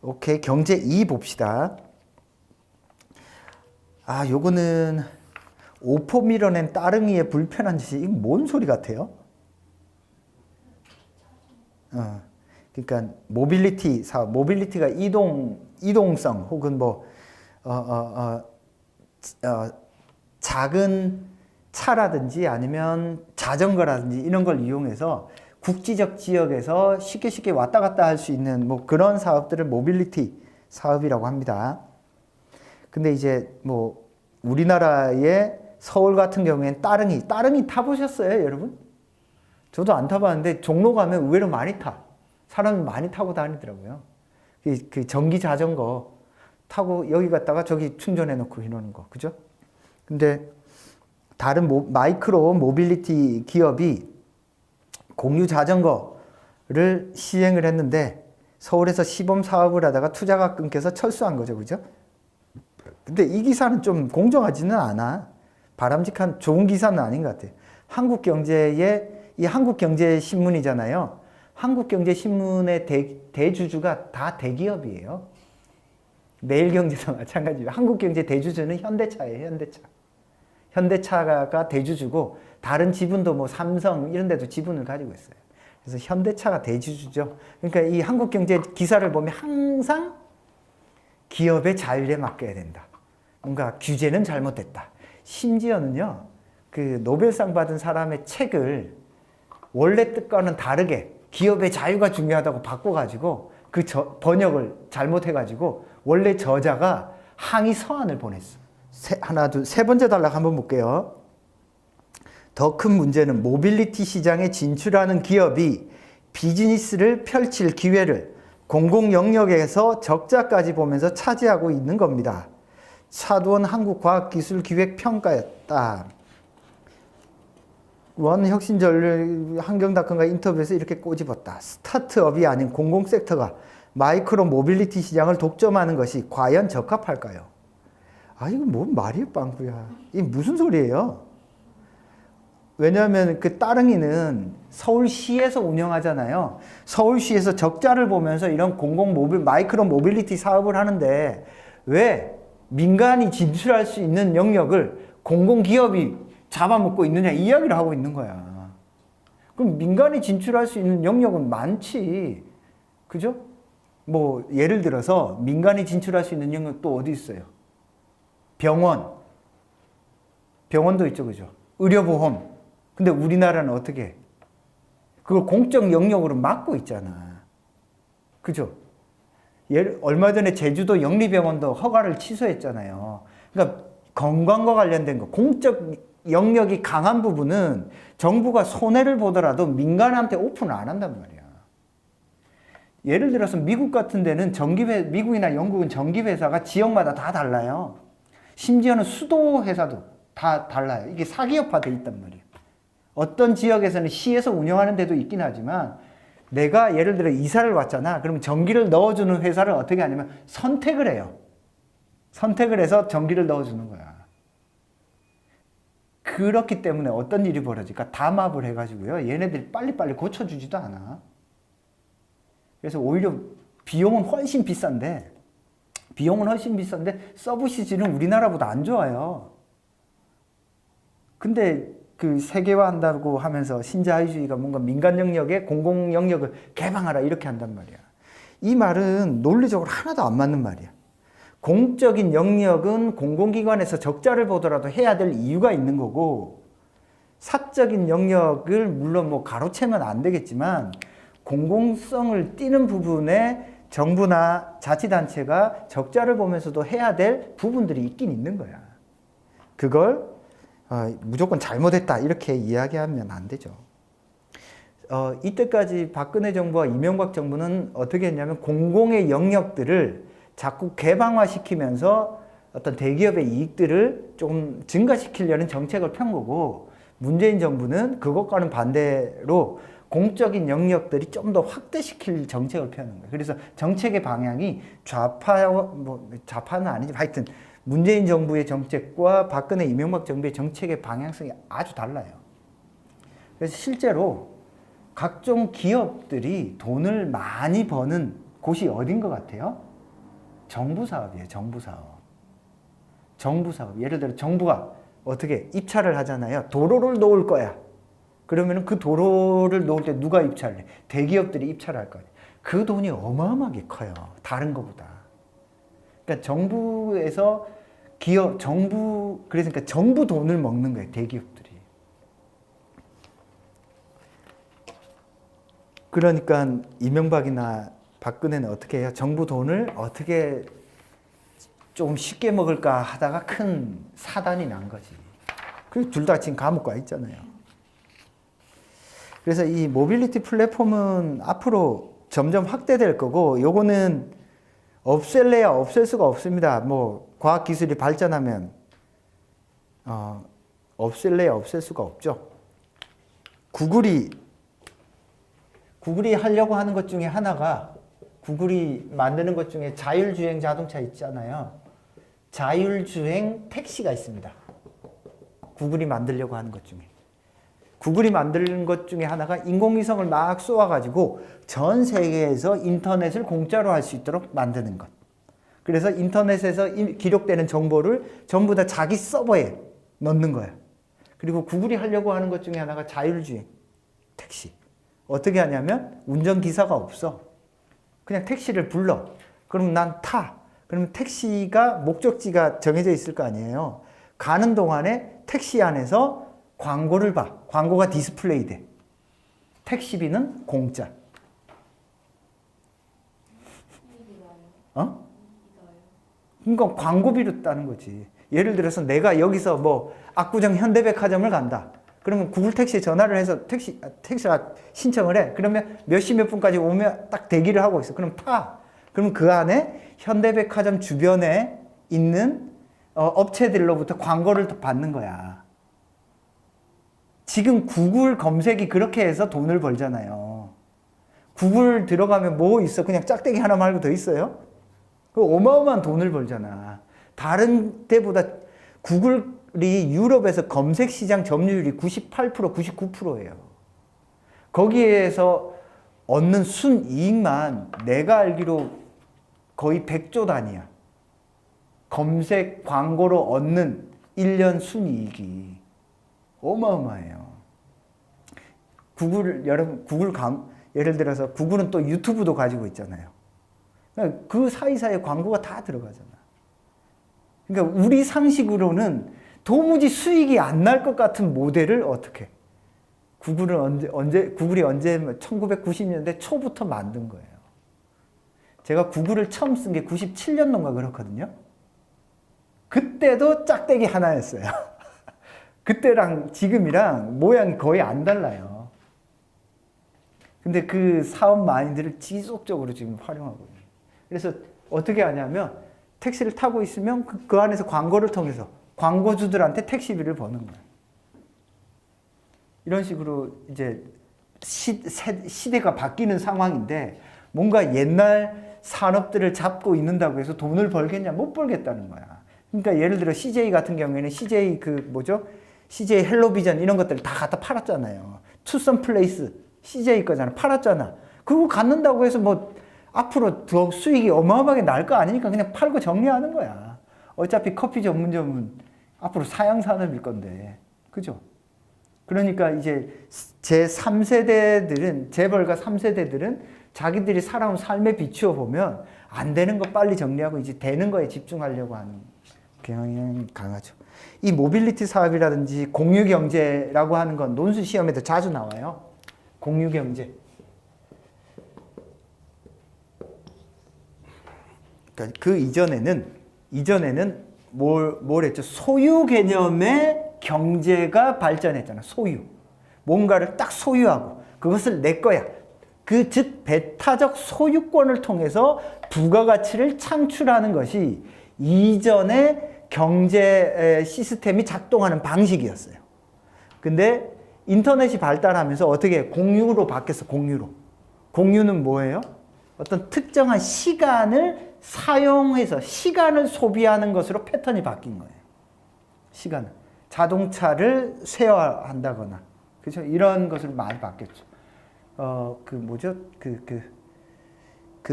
오케이. 경제 2 봅시다. 아, 요거는 오포 밀어낸 따릉이의 불편한 짓이 이거 뭔 소리 같아요? 그러니까 모빌리티 사업, 모빌리티가 이동성 혹은 작은 차라든지 아니면 자전거라든지 이런 걸 이용해서 국지적 지역에서 쉽게 왔다 갔다 할 수 있는 뭐 그런 사업들을 모빌리티 사업이라고 합니다. 근데 이제 뭐 우리나라의 서울 같은 경우에는 따릉이 타보셨어요, 여러분? 저도 안 타봤는데 종로 가면 의외로 많이 타. 사람이 많이 타고 다니더라고요. 그 전기 자전거 타고 여기 갔다가 저기 충전해 놓고 이러는 거. 그죠? 근데 다른 마이크로 모빌리티 기업이 공유 자전거를 시행을 했는데 서울에서 시범 사업을 하다가 투자가 끊겨서 철수한 거죠. 그죠? 근데 이 기사는 좀 공정하지는 않아. 바람직한 좋은 기사는 아닌 것 같아요. 이 한국경제신문이잖아요. 한국경제신문의 대주주가 다 대기업이에요. 매일경제도 마찬가지예요. 한국경제 대주주는 현대차예요. 현대차가 대주주고 다른 지분도 뭐 삼성 이런 데도 지분을 가지고 있어요. 그래서 현대차가 대주주죠. 그러니까 이 한국경제 기사를 보면 항상 기업의 자율에 맡겨야 된다. 뭔가 규제는 잘못됐다. 심지어는요, 그 노벨상 받은 사람의 책을 원래 뜻과는 다르게 기업의 자유가 중요하다고 바꿔가지고 그 번역을 잘못해가지고 원래 저자가 항의 서한을 보냈어. 세 번째 단락 한번 볼게요. 더 큰 문제는 모빌리티 시장에 진출하는 기업이 비즈니스를 펼칠 기회를 공공 영역에서 적자까지 보면서 차지하고 있는 겁니다. 차두원 한국과학기술기획평가였다. 원혁신전략 환경닷컴과 인터뷰에서 이렇게 꼬집었다. 스타트업이 아닌 공공섹터가 마이크로 모빌리티 시장을 독점하는 것이 과연 적합할까요? 아, 이거 뭔 말이에요, 빵꾸야. 이게 무슨 소리예요? 왜냐하면 그 따릉이는 서울시에서 운영하잖아요. 서울시에서 적자를 보면서 이런 마이크로 모빌리티 사업을 하는데 왜 민간이 진출할 수 있는 영역을 공공기업이 잡아먹고 있느냐 이 이야기를 하고 있는 거야. 그럼 민간이 진출할 수 있는 영역은 많지. 그죠? 뭐 예를 들어서 민간이 진출할 수 있는 영역 또 어디 있어요? 병원도 있죠. 그죠? 의료보험. 근데 우리나라는 어떻게 해? 그걸 공적 영역으로 막고 있잖아. 그죠? 얼마 전에 제주도 영리병원도 허가를 취소했잖아요. 그러니까 건강과 관련된 거, 공적 영역이 강한 부분은 정부가 손해를 보더라도 민간한테 오픈을 안 한단 말이야. 예를 들어서 미국 같은 데는 미국이나 영국은 전기회사가 지역마다 다 달라요. 심지어는 수도 회사도 다 달라요. 이게 사기업화돼 있단 말이에요. 어떤 지역에서는 시에서 운영하는 데도 있긴 하지만 내가 예를 들어 이사를 왔잖아. 그러면 전기를 넣어주는 회사를 어떻게 하냐면 선택을 해요. 선택을 해서 전기를 넣어주는 거야. 그렇기 때문에 어떤 일이 벌어질까? 담합을 해가지고요. 얘네들이 빨리빨리 고쳐주지도 않아. 그래서 오히려 비용은 훨씬 비싼데 서비스질은 우리나라보다 안 좋아요. 근데 그 세계화한다고 하면서 신자유주의가 뭔가 민간 영역에 공공 영역을 개방하라 이렇게 한단 말이야. 이 말은 논리적으로 하나도 안 맞는 말이야. 공적인 영역은 공공기관에서 적자를 보더라도 해야 될 이유가 있는 거고 사적인 영역을 물론 뭐 가로채면 안 되겠지만 공공성을 띠는 부분에 정부나 자치단체가 적자를 보면서도 해야 될 부분들이 있긴 있는 거야. 그걸 무조건 잘못했다 이렇게 이야기하면 안 되죠. 이때까지 박근혜 정부와 이명박 정부는 어떻게 했냐면 공공의 영역들을 자꾸 개방화시키면서 어떤 대기업의 이익들을 좀 증가시키려는 정책을 편 거고 문재인 정부는 그것과는 반대로 공적인 영역들이 좀 더 확대시킬 정책을 펴는 거예요. 그래서 정책의 방향이 좌파는 아니지 하여튼 문재인 정부의 정책과 박근혜 이명박 정부의 정책의 방향성이 아주 달라요. 그래서 실제로 각종 기업들이 돈을 많이 버는 곳이 어딘 것 같아요? 정부 사업이에요. 정부 사업. 정부 사업. 예를 들어 정부가 어떻게 입찰을 하잖아요. 도로를 놓을 거야. 그러면 그 도로를 놓을 때 누가 입찰을 해? 대기업들이 입찰을 할 거예요. 그 돈이 어마어마하게 커요. 다른 것보다. 그러니까 정부에서 기업, 정부, 그러니까 정부 돈을 먹는 거예요. 대기업들이. 그러니까 이명박이나 박근혜는 어떻게 해요? 정부 돈을 어떻게 좀 쉽게 먹을까 하다가 큰 사단이 난 거지. 그리고 둘 다 지금 감옥 가 있잖아요. 그래서 이 모빌리티 플랫폼은 앞으로 점점 확대될 거고, 요거는 없앨래야 없앨 수가 없습니다. 뭐 과학기술이 발전하면 없앨래야 없앨 수가 없죠. 구글이 하려고 하는 것 중에 하나가, 구글이 만드는 것 중에 자율주행 자동차 있잖아요. 자율주행 택시가 있습니다. 구글이 만들려고 하는 것 중에. 구글이 만드는 것 중에 하나가 인공위성을 막 쏘아가지고 전 세계에서 인터넷을 공짜로 할 수 있도록 만드는 것. 그래서 인터넷에서 기록되는 정보를 전부 다 자기 서버에 넣는 거야. 그리고 구글이 하려고 하는 것 중에 하나가 자율주행 택시. 어떻게 하냐면 운전기사가 없어. 그냥 택시를 불러. 그럼 난 타. 그러면 택시가 목적지가 정해져 있을 거 아니에요. 가는 동안에 택시 안에서 광고를 봐. 광고가 디스플레이 돼. 택시비는 공짜. 어? 그러니까 광고비로 따는 거지. 예를 들어서 내가 여기서 뭐 압구정 현대백화점을 간다. 그러면 구글 택시에 전화를 해서 택시가 신청을 해. 그러면 몇 시 몇 분까지 오면 딱 대기를 하고 있어. 그럼 타. 그러면 그 안에 현대백화점 주변에 있는 업체들로부터 광고를 받는 거야. 지금 구글 검색이 그렇게 해서 돈을 벌잖아요. 구글 들어가면 뭐 있어? 그냥 짝대기 하나 말고 더 있어요? 그 어마어마한 돈을 벌잖아. 다른 때보다 구글이 유럽에서 검색 시장 점유율이 98%, 99%예요. 거기에서 얻는 순이익만 내가 알기로 거의 100조 단위야. 검색 광고로 얻는 1년 순이익이 어마어마해요. 예를 들어서 구글은 또 유튜브도 가지고 있잖아요. 그 사이사이에 광고가 다 들어가잖아. 그러니까 우리 상식으로는 도무지 수익이 안 날 것 같은 모델을 어떻게? 구글이 언제 1990년대 초부터 만든 거예요. 제가 구글을 처음 쓴 게 97년도인가 그렇거든요. 그때도 짝대기 하나였어요. 그때랑 지금이랑 모양이 거의 안 달라요. 근데 그 사업 마인드를 지속적으로 지금 활용하고 있어요. 그래서 어떻게 하냐면 택시를 타고 있으면 그 안에서 광고를 통해서 광고주들한테 택시비를 버는 거예요. 이런 식으로 이제 시대가 바뀌는 상황인데 뭔가 옛날 산업들을 잡고 있는다고 해서 돈을 벌겠냐? 못 벌겠다는 거야. 그러니까 예를 들어 CJ 같은 경우에는 CJ CJ 헬로비전 이런 것들을 다 갖다 팔았잖아요. 투썸 플레이스 CJ 거잖아. 팔았잖아. 그거 갖는다고 해서 뭐 앞으로 더 수익이 어마어마하게 날 거 아니니까 그냥 팔고 정리하는 거야. 어차피 커피 전문점은 앞으로 사양 산업일 건데. 그죠? 그러니까 이제 제 3세대들은, 재벌가 3세대들은 자기들이 살아온 삶에 비추어 보면 안 되는 거 빨리 정리하고 이제 되는 거에 집중하려고 하는 경향이 강하죠. 이 모빌리티 사업이라든지 공유경제라고 하는 건 논술 시험에도 자주 나와요. 공유경제. 그러니까 그 이전에는 뭘 했죠? 소유 개념의 경제가 발전했잖아. 소유. 뭔가를 딱 소유하고 그것을 내 거야. 즉 배타적 소유권을 통해서 부가가치를 창출하는 것이 이전의 경제 시스템이 작동하는 방식이었어요. 근데 인터넷이 발달하면서 어떻게 공유로 바뀌었어. 공유는 뭐예요? 어떤 특정한 시간을 사용해서 시간을 소비하는 것으로 패턴이 바뀐 거예요. 시간을. 자동차를 쇠화한다거나, 그죠? 이런 것을 많이 바뀌었죠.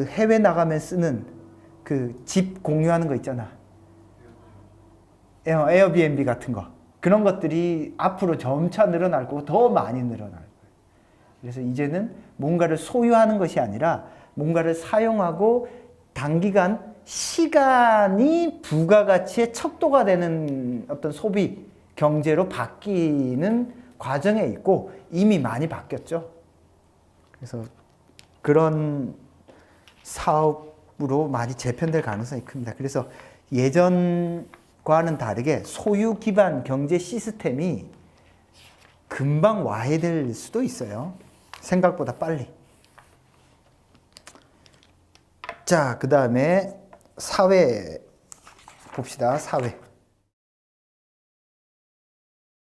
해외 나가면 쓰는 그 집 공유하는 거 있잖아. 에어비앤비 같은 거. 그런 것들이 앞으로 점차 늘어날 거고 더 많이 늘어날 거예요. 그래서 이제는 뭔가를 소유하는 것이 아니라 뭔가를 사용하고 단기간 시간이 부가가치의 척도가 되는 어떤 소비 경제로 바뀌는 과정에 있고 이미 많이 바뀌었죠. 그래서 그런 사업으로 많이 재편될 가능성이 큽니다. 그래서 예전과는 다르게 소유 기반 경제 시스템이 금방 와해될 수도 있어요. 생각보다 빨리. 자, 그 다음에 사회 봅시다. 사회.